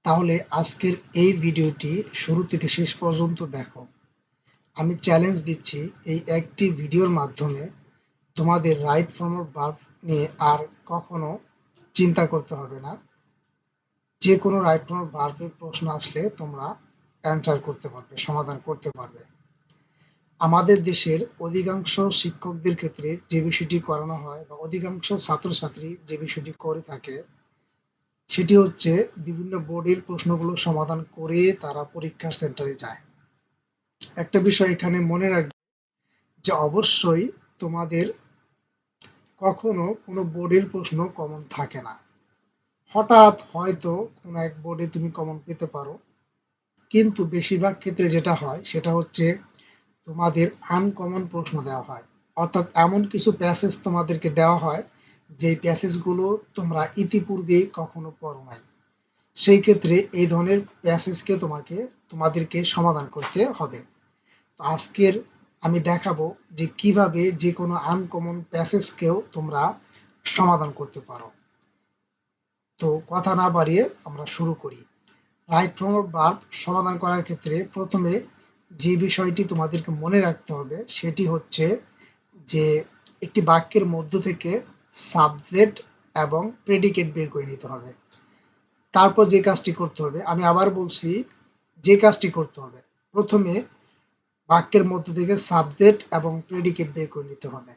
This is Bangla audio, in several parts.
তাহলে আজকের এই ভিডিওটি শুরু থেকে শেষ পর্যন্ত দেখো। আমি চ্যালেঞ্জ দিচ্ছি, এই একটি ভিডিওর মাধ্যমে তোমাদের রাইট ফর্ম অফ ভার্ব নিয়ে আর কখনো চিন্তা করতে হবে না। যে কোনো রাইট ফর্ম অফ ভার্বের প্রশ্ন আসলে তোমরা অ্যান্সার করতে পারবে, সমাধান করতে পারবে। আমাদের দেশের অধিকাংশ শিক্ষকদের ক্ষেত্রে যে বিষয়টি করানো হয় বা অধিকাংশ ছাত্রছাত্রী যে বিষয়টি করে থাকে সেটি হচ্ছে বিভিন্ন বোর্ডের প্রশ্নগুলো সমাধান করে তারা পরীক্ষার সেন্টারে যায়। একটা বিষয় এখানে মনে রাখবে যে অবশ্যই তোমাদের কখনো কোনো বোর্ডের প্রশ্ন কমন থাকে না। হঠাৎ হয়তো কোনো এক বোর্ডে তুমি কমন পেতে পারো, কিন্তু বেশিরভাগ ক্ষেত্রে যেটা হয় সেটা হচ্ছে তোমাদের আনকমন প্রশ্ন দেওয়া হয়। অর্থাৎ এমন কিছু প্যাসেজ তোমাদেরকে দেওয়া হয় যেই প্যাসেজগুলো তোমরা ইতিপূর্বে কখনো পড়ো নাই। সেই ক্ষেত্রে এই ধরনের প্যাসেজকে তোমাদেরকে সমাধান করতে হবে। তো আজকের আমি দেখাবো যে কিভাবে যে কোনো আনকমন প্যাসেজকেও তোমরা সমাধান করতে পারো। তো কথা না বাড়িয়ে আমরা শুরু করি। রাইট ফর্ম অফ ভার্ব সমাধান করার ক্ষেত্রে প্রথমে যে বিষয়টি তোমাদেরকে মনে রাখতে হবে সেটি হচ্ছে যে একটি বাক্যের মধ্য থেকে সাবজেক্ট এবং প্রেডিকেট বের করে নিতে হবে। তারপর যে কাজটি করতে হবে, আমি আবার বলছি, যে কাজটি করতে হবে প্রথমে বাক্যের মধ্য থেকে সাবজেক্ট এবং প্রেডিকেট বের করে নিতে হবে।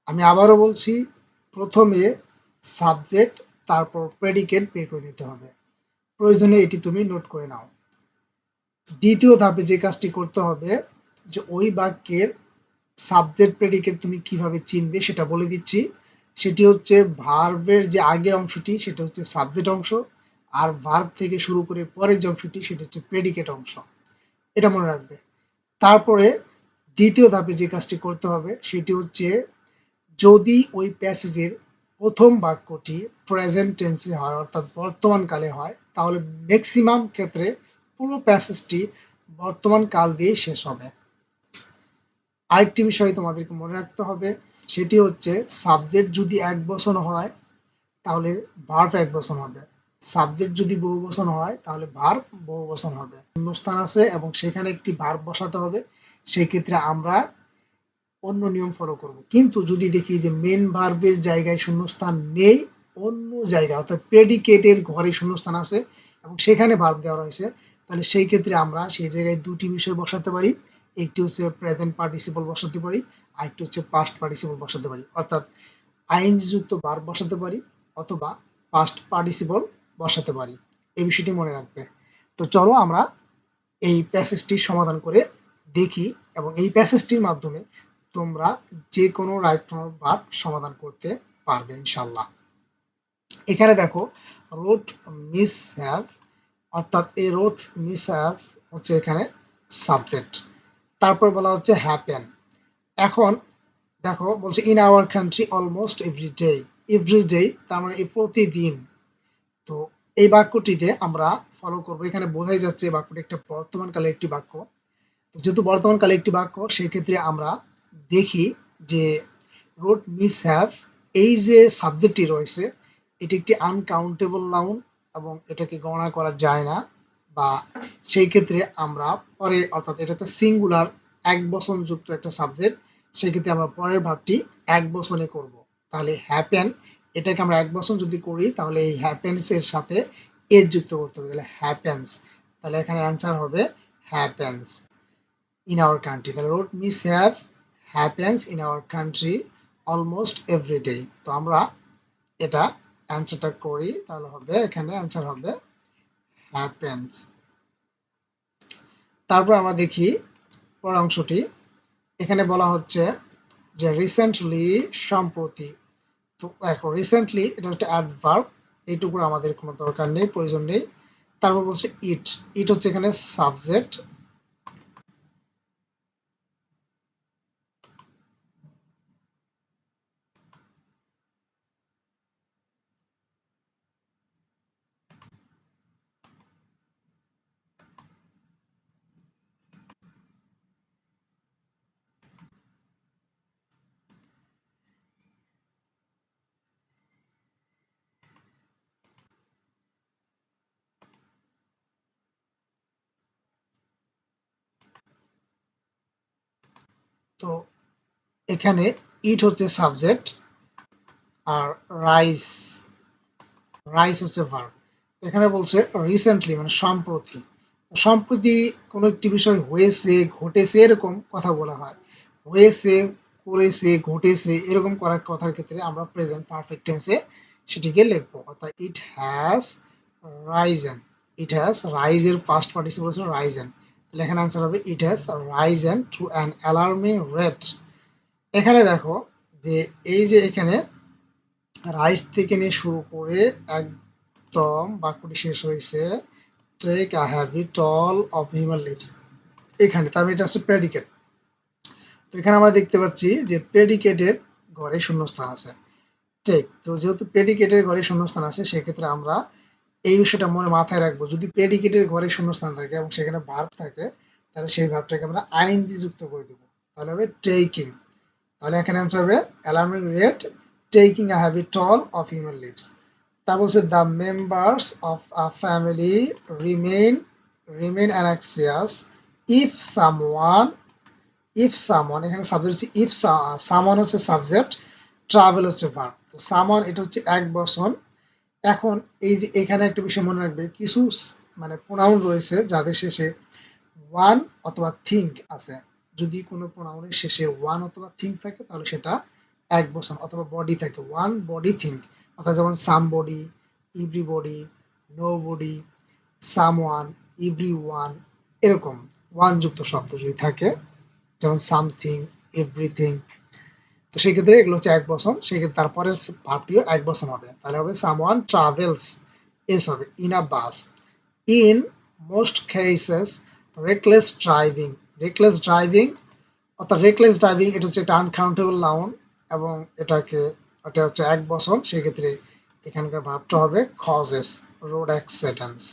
আমি আবারও বলছি, প্রথমে সাবজেক্ট তারপর প্রেডিকেট বের করে নিতে হবে। প্রয়োজনে এটি তুমি নোট করে নাও। দ্বিতীয় ধাপে যে কাজটি করতে হবে যে ওই বাক্যের সাবজেক্ট প্রেডিকেট তুমি কিভাবে চিনবে সেটা বলে দিচ্ছি। সেটি হচ্ছে ভার্বের যে আগের অংশটি সেটা হচ্ছে সাবজেক্ট অংশ, আর ভার্ব থেকে শুরু করে পরের যে অংশটি সেটা হচ্ছে প্রেডিকেট অংশ। এটা মনে রাখবে। তারপরে দ্বিতীয় ধাপে যে কাজটি করতে হবে সেটি হচ্ছে যদি ওই প্যাসেজের প্রথম বাক্যটি প্রেজেন্ট টেন্সে হয় অর্থাৎ বর্তমান কালে হয় তাহলে ম্যাক্সিমাম ক্ষেত্রে পুরো প্যাসেজটি বর্তমান কাল দিয়ে শেষ হবে। আরেকটি বিষয় তোমাদেরকে মনে রাখতে হবে সেটি হচ্ছে সাবজেক্ট যদি এক বচন হয় তাহলে ভার্ব এক বচন হবে, সাবজেক্ট যদি বহু বচন হয় তাহলে ভার্ব বহু বচন হবে। শূন্যস্থান আছে এবং সেখানে একটি ভার্ব বসাতে হবে, সেই ক্ষেত্রে আমরা অন্য নিয়ম ফলো করব। কিন্তু যদি দেখি যে মেন ভার্বের জায়গায় শূন্যস্থান নেই, অন্য জায়গায় অর্থাৎ প্রেডিকেটের ঘরে শূন্যস্থান আছে এবং সেখানে ভার্ব দেওয়া রয়েছে, তাহলে সেই ক্ষেত্রে আমরা সেই জায়গায় দুটি বিষয় বসাতে পারি। একটি হচ্ছে প্রেজেন্ট পার্টিসিপল বসাতে পারি, আরেকটি হচ্ছে পাস্ট পার্টিসিপল বসাতে পারি। অর্থাৎ আইএনজি যুক্ত ভার্ব বসাতে পারি অথবা পাস্ট পার্টিসিপল বসাতে পারি। এই বিষয়টি মনে রাখবে। তো চলো আমরা এই প্যাসেজটি সমাধান করে দেখি এবং এই প্যাসেজটির মাধ্যমে তোমরা যে কোনো রাইট ফর্ম অফ ভার্ব সমাধান করতে পারবে ইনশাল্লাহ। এখানে দেখো রোড মিস হ্যাভ, অর্থাৎ এই রোড মিস হ্যাভ হচ্ছে এখানে সাবজেক্ট। তারপর বলা হচ্ছে হ্যাপেন। এখন দেখো বলছে in our country almost every day তার মানে এই প্রতিদিন। তো এই বাক্যটিতে আমরা ফলো করবো, এখানে বোঝাই যাচ্ছে এই বাক্যটি একটা বর্তমানকালে একটি বাক্য। যেহেতু বর্তমানকালে একটি বাক্য সেই ক্ষেত্রে আমরা দেখি যে রোড মিস হ্যাভ, এই যে সাবজেক্টটি রয়েছে এটি একটি আনকাউন্টেবল নাউন এবং এটাকে গণনা করা যায় না, বা সেই ক্ষেত্রে আমরা পরে অর্থাৎ এটা তো সিঙ্গুলার এক বচন যুক্ত একটা সাবজেক্ট, সেই ক্ষেত্রে আমরা পরের ভাবটি এক বচনে করব। তাহলে হ্যাপেন এটাকে আমরা এক বচন যদি করি তাহলে এই হ্যাপেন্স এর সাথে এর যুক্ত করতে হবে, তাহলে হ্যাপেন্স। তাহলে এখানে অ্যান্সার হবে happens in our country. The road mishap happens in our country almost every day. তো আমরা এটা অ্যান্সারটা করি তাহলে হবে এখানে অ্যান্সার হবে happens। তারপর আমরা দেখি পরের অংশটি। এখানে বলা হচ্ছে যে রিসেন্টলি সম্প্রতি। তো দেখো রিসেন্টলি এটা একটা অ্যাডভার্ব, এইটুকুর আমাদের কোনো দরকার নেই, প্রয়োজন নেই। তারপর বলছে ইট, ইট হচ্ছে এখানে সাবজেক্ট। তো এখানে ইট হচ্ছে সাবজেক্ট আর রাইস রাইস হচ্ছে ভার্ব। এখানে বলছে রিসেন্টলি মানে সম্প্রতি। সম্প্রতি কোনো একটি বিষয় হয়েছে, ঘটেছে এরকম কথা বলা হয়। হয়েছে, করেছে, ঘটেছে এরকম করার কথার ক্ষেত্রে আমরা প্রেজেন্ট পারফেক্ট টেন্সে সেটিকে লিখবো। অর্থাৎ it has risen. It has রাইজের পাস্ট পার্টিসিপল হচ্ছে রাইজেন। তাহলে এখানে আনসার হবে it has risen to an alarming rate. এখানে দেখো যে এই যে এখানে রাইজ থেকে নিয়ে শুরু করে একদম বাক্যটি শেষ হয়েছে take a heavy toll of human lives. এখানে তার মানে এটা হচ্ছে প্রেডিকেট। তো এখানে আমরা দেখতে পাচ্ছি যে প্রেডিকেটের ঘরে শূন্যস্থান আছে। ঠিক, তো যেহেতু প্রেডিকেটের ঘরে শূন্যস্থান আছে সেক্ষেত্রে আমরা এই বিষয়টা মনে মাথায় রাখবো। যদি প্রেডিকেটের ঘরে শূন্যস্থান থাকে এবং সেখানে ভার্ব থাকে তাহলে সেই ভার্বটাকে আমরা আইএনজি যুক্ত করে দেবো। তাহলে হবে টেকিং। তাহলে এখানে আনসার হবে alarming rate taking a heavy toll of human lives. তা বলছে the members of a family remain remain anxious if someone এখানে সাবজেক্ট হচ্ছে ইফ সামওয়ান হচ্ছে সাবজেক্ট, ট্রাভেল হচ্ছে ভার্ব। তো সামওয়ান এটা হচ্ছে এক বচন। এখন এই যে এখানে একটা বিষয় মনে রাখবে, কিছু মানে প্রোনাউন রয়েছে যাদের শেষে ওয়ান অথবা থিঙ্ক আছে। যদি কোনো প্রোনাউনের শেষে ওয়ান অথবা থিঙ্ক থাকে তাহলে সেটা এক বচন, অথবা বডি থাকে ওয়ান বডি থিঙ্ক। অর্থাৎ যেমন somebody, everybody, nobody, someone, everyone এরকম ওয়ান যুক্ত শব্দ যদি থাকে, যেমন সামথিং, এভরিথিং, তো সেই ক্ষেত্রে এগুলো হচ্ছে এক বচন। সেক্ষেত্রে তারপরে ভার্বটিও এক বচন হবে। তাহলে হবে সামওয়ান ট্রাভেলস, এস হবে in a bus. In most cases reckless driving. Reckless driving অর্থাৎ রেকলেস ড্রাইভিং এটা হচ্ছে একটা আনকাউন্টেবল নাউন এবং এটা হচ্ছে এক বচন। সেক্ষেত্রে এখানকার ভার্বটা হবে কজেস রোড অ্যাক্সিডেন্টস।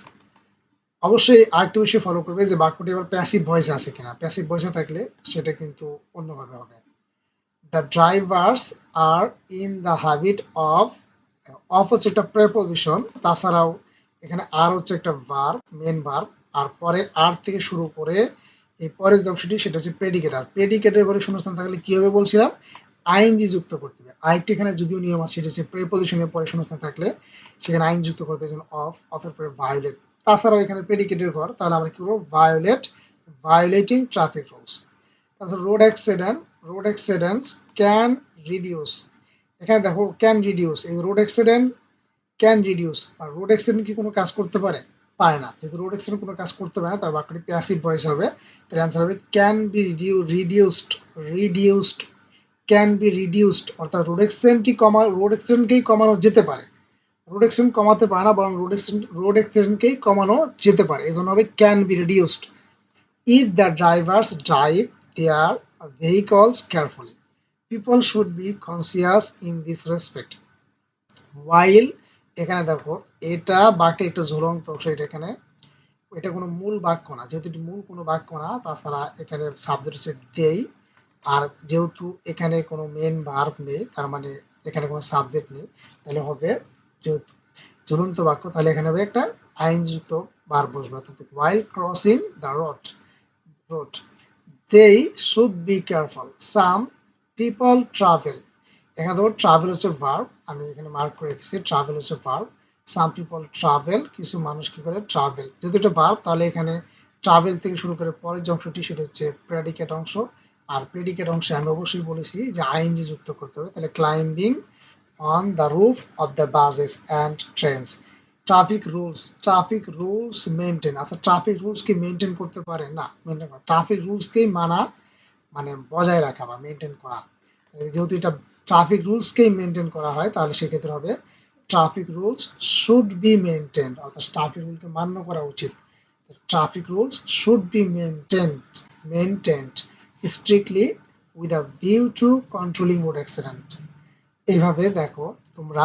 অবশ্যই আরেকটা বিষয় ফলো করবে যে বাক্যটি আবার প্যাসিভ ভয়েসে আছে কিনা। প্যাসিভ ভয়েসে থাকলে সেটা কিন্তু অন্যভাবে হবে। The drivers are in the habit of, of হচ্ছে একটা প্রেপোজিশন, তাছাড়াও এখানে আর হচ্ছে একটা ভার্ব, মেন ভার্ব, আর পরে আর থেকে শুরু করে এই পরের যে অংশটি সেটা হচ্ছে প্রেডিকেট। আর প্রেডিকেটের পরে শূন্যস্থান থাকলে কি হবে বলছিলাম, আইএনজি যুক্ত করতে হবে। আরেকটি এখানে যদিও নিয়ম আছে, সেটা হচ্ছে প্রেপোজিশনের পরে শূন্যস্থান থাকলে সেখানে আইন যুক্ত করতে হবে, অফ, অফের পরে ভায়োলেট। তাছাড়াও এখানে প্রেডিকেটের ঘর, তাহলে আমরা কি করবো, ভায়োলেট, ভায়োলেটিং ট্রাফিক রুলস। তারপর রোড অ্যাক্সিডেন্টস ক্যান রিডিউস। এখানে দেখো ক্যান রিডিউস, এই রোড অ্যাক্সিডেন্ট ক্যান রিডিউস। আর রোড অ্যাক্সিডেন্ট কি কোনো কাজ করতে পারে? পারে না। যেহেতু রোড অ্যাক্সিডেন্ট কোনো কাজ করতে পারে না তার বাক্যটি প্যাসিভ ভয়েস হবে। তাহলে অ্যান্সার হবে can be reduced. Reduced, can be reduced অর্থাৎ রোড অ্যাক্সিডেন্টকেই কমানো যেতে পারে। রোড অ্যাক্সিডেন্ট কমাতে পারে না, বরং রোড অ্যাক্সিডেন্টকেই কমানো যেতে পারে, এই জন্য হবে can be reduced. If the drivers drive their vehicles carefully, people should be conscious in this respect. While এখানে দেখো এটা বাক্যের একটা ঝুলন্ত অংশ, এটা কোনো মূল বাক্য না। যেহেতু এটি মূল কোনো বাক্য না, তাছাড়া এখানে সাবজেক্ট হচ্ছে দেই। আর যেহেতু এখানে কোনো মেন ভার্ব নেই, তার মানে এখানে কোনো সাবজেক্ট নেই, তাহলে হবে যেহেতু ঝুলন্ত বাক্য, তাহলে এখানে হবে একটা আইনযুক্ত ভার্ব বসবে। অর্থাৎ while crossing the road they should be careful, some people travel। এখানে ধরো ট্রাভেল হচ্ছে ভার্ব, আমি এখানে মার্ক করে রেখেছি ট্রাভেল হচ্ছে ভার্ব। সাম পিপল ট্রাভেল, কিছু মানুষ কি করে ট্রাভেল। যেহেতু এটা ভার্ব তাহলে এখানে ট্রাভেল থেকে শুরু করে পরের যে অংশটি সেটা হচ্ছে প্রেডিকেট অংশ। আর প্রেডিকেট অংশে আমি অবশ্যই বলেছি যে আইএনজি যুক্ত করতে হবে। তাহলে climbing on the roof of the buses and trains. Traffic rules maintain. আচ্ছা, ট্রাফিক রুলস কি মেনটেন করতে পারে? না, মেনটেন করে। ট্রাফিক রুলসকেই মানা মানে বজায় রাখা বা মেনটেন করা। যেহেতু এটা ট্রাফিক রুলসকেই মেনটেন করা হয় তাহলে সেক্ষেত্রে হবে traffic rules should be maintained, অর্থাৎ ট্রাফিক রুলকে মান্য করা উচিত। Traffic rules should be maintained strictly with a view to controlling road accident. এইভাবে দেখো তোমরা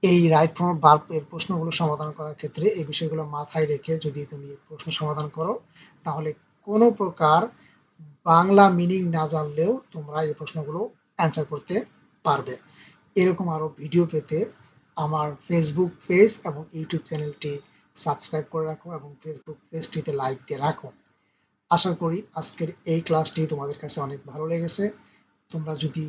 এই রাইট ফর্ম ভার্ব এর প্রশ্নগুলো সমাধান করার ক্ষেত্রে এই বিষয়গুলো মাথায় রেখে যদি তুমি প্রশ্ন সমাধান করো তাহলে কোনো প্রকার বাংলা মিনিং না জানলেও তোমরা এই প্রশ্নগুলো অ্যান্সার করতে পারবে। এরকম আরো ভিডিও পেতে আমার ফেসবুক পেজ এবং ইউটিউব চ্যানেলটি সাবস্ক্রাইব করে রাখো এবং ফেসবুক পেজটিতে লাইক দিয়ে রাখো। আশা করি আজকের এই ক্লাসটি তোমাদের কাছে অনেক ভালো লেগেছে। তোমরা যদি